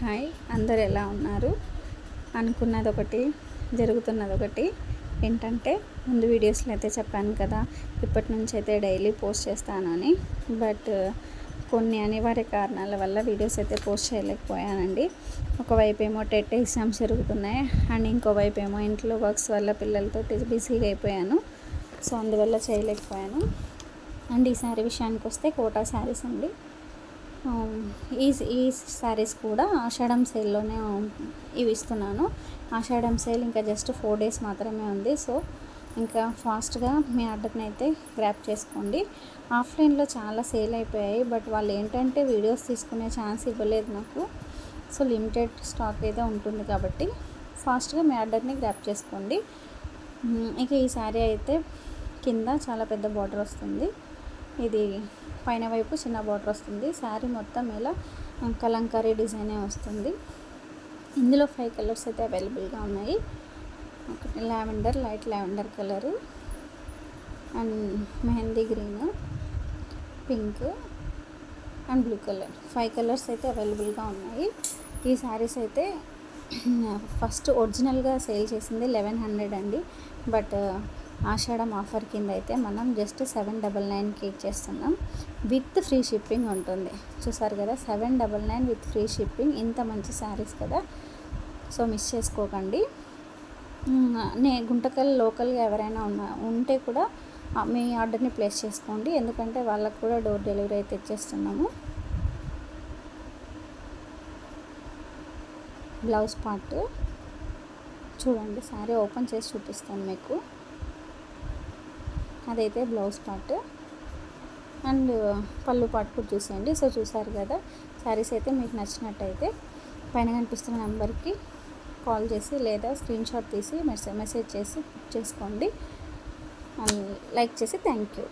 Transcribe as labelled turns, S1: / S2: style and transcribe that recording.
S1: Hi, అందరు ఎలా ఉన్నారు? అనుకున్నది ఒకటి, జరుగుతున్నది ఒకటి. ఏంటంటే ముందు వీడియోస్లో అయితే చెప్పాను కదా, ఇప్పటి నుంచి అయితే డైలీ పోస్ట్ చేస్తాను అని. బట్ కొన్ని అనివార్య కారణాల వల్ల వీడియోస్ అయితే పోస్ట్ చేయలేకపోయానండి. ఒకవైపు ఏమో టెట్ ఎగ్జామ్స్ జరుగుతున్నాయి, అండ్ ఇంకోవైపు ఏమో ఇంట్లో వర్క్స్ వల్ల పిల్లలతో బిజీగా అయిపోయాను. సో అందువల్ల చేయలేకపోయాను. అండ్ ఈ శారీ విషయానికి వస్తే కోటా శారీస్ అండి. ఈ శారీస్ కూడా ఆషాఢం సేల్లోనే ఇవి ఇస్తున్నాను. ఆషాఢం సేల్ ఇంకా జస్ట్ 4 days మాత్రమే ఉంది. సో ఇంకా ఫాస్ట్గా మీ ఆర్డర్ని అయితే గ్రాప్ చేసుకోండి. ఆఫ్లైన్లో చాలా సేల్ అయిపోయాయి, బట్ వాళ్ళు ఏంటంటే వీడియోస్ తీసుకునే ఛాన్స్ ఇవ్వలేదు నాకు. సో లిమిటెడ్ స్టాక్ అయితే ఉంటుంది కాబట్టి ఫాస్ట్గా మీ ఆర్డర్ని గ్రాప్ చేసుకోండి. ఇక ఈ శారీ అయితే కింద చాలా పెద్ద బార్డర్ వస్తుంది, ఇది పైన వైపు చిన్న బార్డర్ వస్తుంది. శారీ మొత్తం ఇలా కలంకారీ డిజైనే వస్తుంది. ఇందులో 5 కలర్స్ అయితే అవైలబుల్గా ఉన్నాయి. ఒకటి lavender, light lavender colour, and mehndi green, pink and blue colour. 5 colours అయితే అవైలబుల్గా ఉన్నాయి. ఈ శారీస్ అయితే ఫస్ట్ ఒరిజినల్గా సేల్ చేసింది 1100 అండి. బట్ ఆషాఢం ఆఫర్ కింద అయితే మనం జస్ట్ 799కి ఇచ్చేస్తున్నాం. విత్ ఫ్రీ షిప్పింగ్ ఉంటుంది. చూసారు కదా, 799 విత్ ఫ్రీ షిప్పింగ్. ఇంత మంచి శారీస్ కదా, సో మిస్ చేసుకోకండి. గుంటకల్ లోకల్గా ఎవరైనా ఉంటే కూడా మీ ఆర్డర్ని ప్లేస్ చేసుకోండి, ఎందుకంటే వాళ్ళకు కూడా డోర్ డెలివరీ అయితే ఇచ్చేస్తున్నాము. బ్లౌజ్ పార్ట్ చూడండి, శారీ ఓపెన్ చేసి చూపిస్తాను మీకు. అదైతే బ్లౌజ్ పార్ట్, అండ్ పళ్ళు పార్ట్ కూడా చూసేయండి. సో చూసారు కదా, శారీస్ అయితే మీకు నచ్చినట్టయితే పైన కనిపిస్తున్న నెంబర్కి కాల్ చేసి లేదా స్క్రీన్ షాట్ తీసి మెసేజ్ చేసి బుక్ చేసుకోండి. అండ్ లైక్ చేసి థ్యాంక్ యూ.